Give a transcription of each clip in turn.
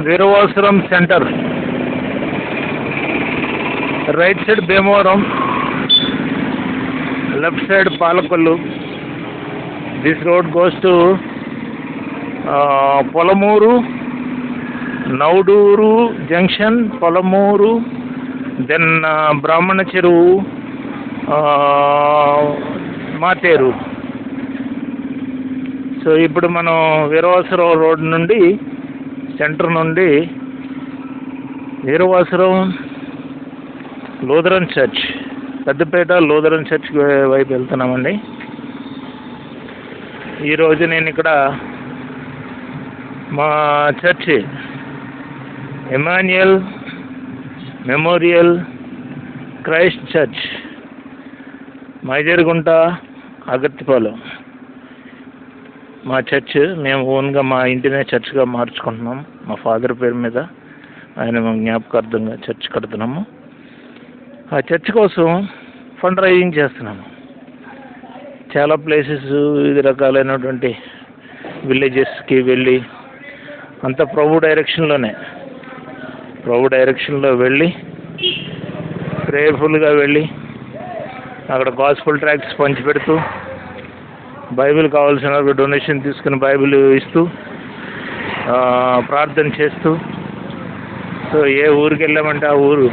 Veeravasaram centre, right side Bhimavaram, left side Palakollu. This road goes to Polamuru, Nauduru junction, Polamuru, then Brahmana Cheruvu, మాతేరు. So ఇప్పుడు మనం Veeravasaram road నుండి, centre నుండి Veeravasaram Lutheran church, Peddapeta Lutheran church వైపు వెళ్తున్నామండి. ఈరోజు నేను ఇక్కడ మా చర్చి Emmanuel memorial Christ church, Maizarguntha, Agathipalem. మా చర్చ్ మేము ఓన్గా మా ఇంటినే చర్చ్గా మార్చుకుంటున్నాం. మా ఫాదర్ పేరు మీద ఆయన జ్ఞాపకార్థంగా చర్చ్ కడుతున్నాము. ఆ చర్చ్ కోసం ఫండ్ రైజింగ్ చేస్తున్నాము. చాలా ప్లేసెస్, వివిధ రకాలైనటువంటి విలేజెస్కి వెళ్ళి అంతా ప్రభు డైరెక్షన్లో వెళ్ళి ప్రేయర్ఫుల్గా వెళ్ళి అక్కడ గాస్పుల్ ట్రాక్ట్స్ పంచిపెడుతూ, బైబిల్ కావాల్సిన డొనేషన్ తీసుకుని బైబిల్ ఇస్తూ, ప్రార్థన చేస్తూ, సో ఏ ఊరికి వెళ్ళామంటే ఆ ఊరు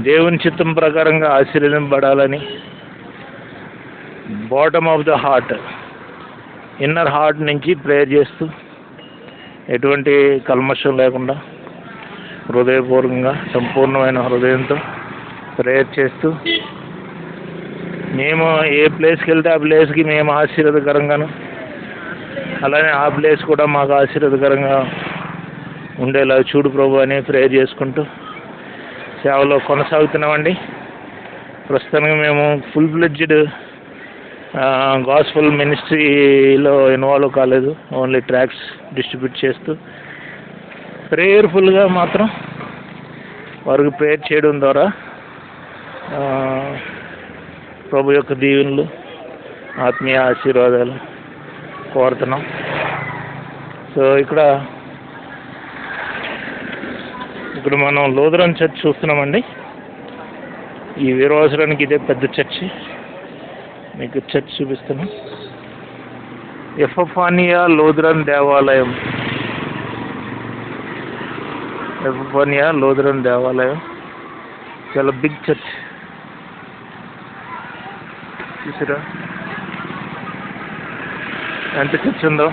దేవుని చిత్తం ప్రకారంగా ఆశీర్వదింపబడాలని, bottom of the heart, inner heart నుంచి ప్రేయర్ చేస్తూ, ఎటువంటి కల్మషం లేకుండా హృదయపూర్వకంగా సంపూర్ణమైన హృదయంతో ప్రేయర్ చేస్తూ, మేము ఏ ప్లేస్కి వెళ్తే ఆ ప్లేస్కి మేము ఆశీర్వాదకరంగాను, అలానే ఆ ప్లేస్ కూడా మాకు ఆశీర్వాదకరంగా ఉండేలా చూడు ప్రభు అని ప్రేయర్ చేసుకుంటూ సేవలో కొనసాగుతున్నామండి. ప్రస్తుతానికి మేము ఫుల్ ఫ్లెడ్జ్డ్ గాస్పుల్ మినిస్ట్రీలో ఇన్వాల్వ్ కాలేదు. ఓన్లీ ట్రాక్ట్స్ డిస్ట్రిబ్యూట్ చేస్తూ ప్రేయర్ఫుల్గా మాత్రం వారికి ప్రేయర్ చేయడం ద్వారా ప్రభు యొక్క దీవెనలు, ఆత్మీయ ఆశీర్వాదాలు కోరుతున్నాం. సో ఇక్కడ మనం లూథరన్ చర్చ్ చూస్తున్నామండి. ఈ వీరవాసరానికి ఇదే పెద్ద చర్చి. మీకు చర్చ్ చూపిస్తాను. ఎఫఫానియా లూథరన్ దేవాలయం, ఎఫఫానియా లూథరన్ దేవాలయం చాలా బిగ్ చర్చ్. చూసారా ఎంత చర్చ్ ఉందో.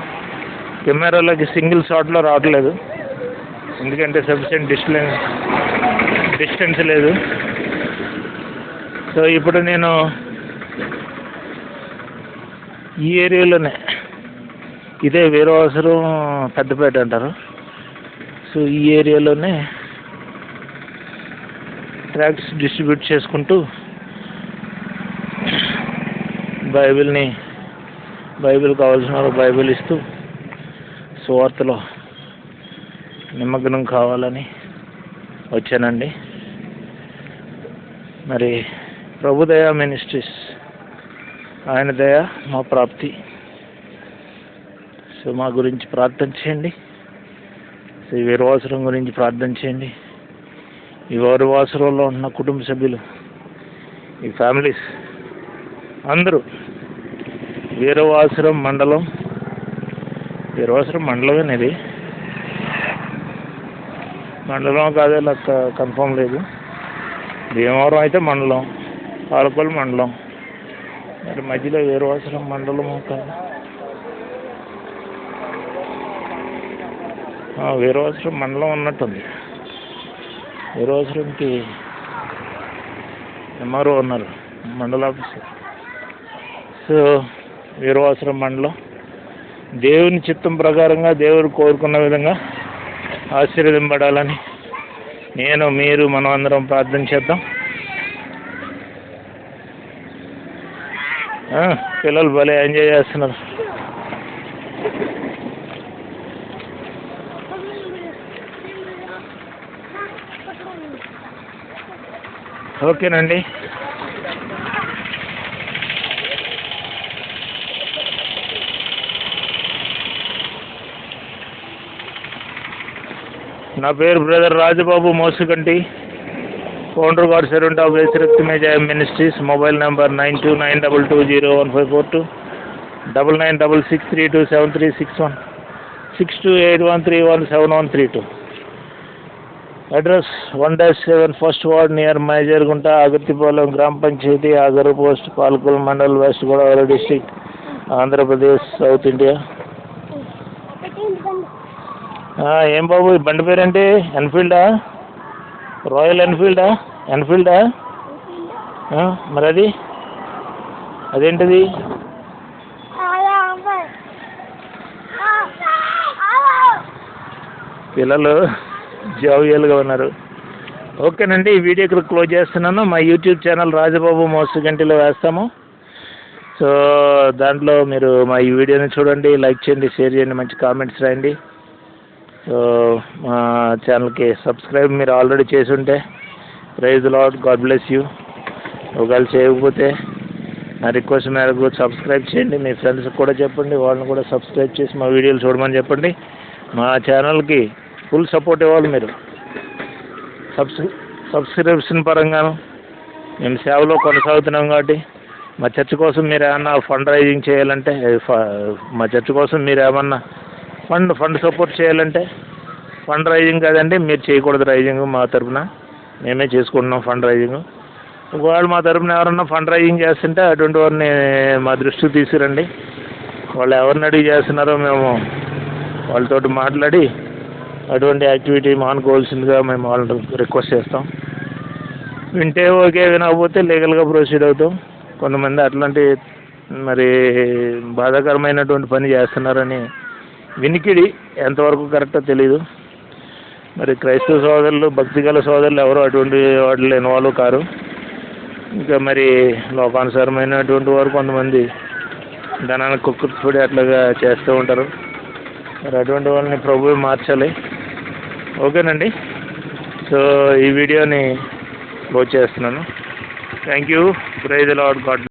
కెమెరాలోకి సింగిల్ షాట్లో రావట్లేదు, ఎందుకంటే సఫిషియెంట్ డిస్టెన్స్ లేదు. సో ఇప్పుడు నేను ఈ ఏరియాలోనే, ఇదే వీరవాసరం పెద్దపేట అంటారు. సో ఈ ఏరియాలోనే ట్రాక్ట్స్ డిస్ట్రిబ్యూట్ చేసుకుంటూ బైబిల్ కావాల్సిన వాళ్ళకి బైబిల్ ఇస్తూ సువార్తలో నిమగ్నం కావాలని వచ్చానండి. మరి ప్రభుదయ మినిస్ట్రీస్, ఆయన దయ మా ప్రాప్తి. సో మా గురించి ప్రార్థన చేయండి. సో ఈ వీరవాసరం గురించి ప్రార్థన చేయండి. ఈ వీరవాసరంలో ఉన్న కుటుంబ సభ్యులు, ఈ ఫ్యామిలీస్ అందరూ, వీరవాసరం మండలమేనది, మండలం కాదే నాకు కన్ఫర్మ్ లేదు. భీమవరం అయితే మండలం, పాలకొల్లు మండలం, మరి మధ్యలో వీరవాసరం మండలం కాదు. వీరవాసరం మండలం ఉన్నట్టుంది. వీరవాసరంకి ఎంఆర్ఓ ఉన్నారు, మండల ఆఫీసర్. సో వీరవాసరం మండలం దేవుని చిత్తం ప్రకారంగా దేవుడు కోరుకున్న విధంగా ఆశీర్వదింపబడాలని మీరు మనం అందరం ప్రార్థన చేద్దాం. పిల్లలు భలే ఎంజాయ్ చేస్తున్నారు. ఓకేనండి. నా పేరు brother Rajababu Mosuganti, founder God servant of Yesukreestu Messiah ministries. Mobile number 9292201542, 9966327361, 6281317132. Address 1-7 first ward near Maizarguntha, Agarthipalem గ్రామ panchayat, Agar post, Palakol mandal, west Godavari district, Andhra Pradesh, south India. ఏం బాబు ఈ బండి పేరేంటి? ఎన్ఫీల్డా? రాయల్ ఎన్ఫీల్డా? మరి అదేంటిది? పిల్లలు జావియల్గా ఉన్నారు. ఓకేనండి, ఈ వీడియో ఇక్కడ క్లోజ్ చేస్తున్నాను. మా యూట్యూబ్ ఛానల్ రాజబాబు మోసుగంటిలో వేస్తాము. సో దాంట్లో మీరు మా ఈ వీడియోని చూడండి, లైక్ చేయండి, షేర్ చేయండి, మంచి కామెంట్స్ రాయండి. సో మా ఛానల్కి సబ్స్క్రైబ్ మీరు ఆల్రెడీ చేసి ఉంటే praise lord, god bless you. ఒకవేళ చేయకపోతే నా రిక్వెస్ట్ మేరకు సబ్స్క్రైబ్ చేయండి. మీ ఫ్రెండ్స్కి కూడా చెప్పండి, వాళ్ళని కూడా సబ్స్క్రైబ్ చేసి మా వీడియోలు చూడమని చెప్పండి. మా ఛానల్కి ఫుల్ సపోర్ట్ ఇవ్వాలి మీరు. సబ్స్క్రిప్షన్ పరంగాను మేము సేవలో కొనసాగుతున్నాం కాబట్టి మా చర్చ్ కోసం మీరు ఏమన్నా ఫండ్ రైజింగ్ చేయాలంటే, మా చర్చ్ కోసం మీరు ఏమన్నా ఫండ్ సపోర్ట్ చేయాలంటే, ఫండ్ రైజింగ్ కాదండి, మీరు చేయకూడదు రైజింగ్, మా తరఫున మేమే చేసుకుంటున్నాం ఫండ్ రైజింగ్. ఒకవేళ మా తరఫున ఎవరన్నా ఫండ్ రైజింగ్ చేస్తుంటే అటువంటి వారిని మా దృష్టికి తీసుకురండి. వాళ్ళు ఎవరిని అడిగి చేస్తున్నారో మేము వాళ్ళతోటి మాట్లాడి అటువంటి యాక్టివిటీ మానుకోవాల్సిందిగా మేము వాళ్ళని రిక్వెస్ట్ చేస్తాం. వింటే ఓకే, వినకపోతే లీగల్గా ప్రొసీడ్ అవుతాం. కొంతమంది అట్లాంటి మరి బాధాకరమైనటువంటి పని చేస్తున్నారని వినికిడి, ఎంతవరకు కరెక్టో తెలీదు. మరి క్రైస్తవ సోదరులు, భక్తి గల సోదరులు ఎవరు అటువంటి వాటిలో ఇన్వాల్వ్ కారు. ఇంకా మరి లోకానుసారమైనటువంటి వారు కొంతమంది ధనానికి కుక్కుపడి అట్లాగా చేస్తూ ఉంటారు. మరి అటువంటి వాళ్ళని ప్రభువు మార్చాలి. ఓకేనండి, సో ఈ వీడియోని క్లోజ్ చేస్తున్నాను. Thank you. Praise the lord. God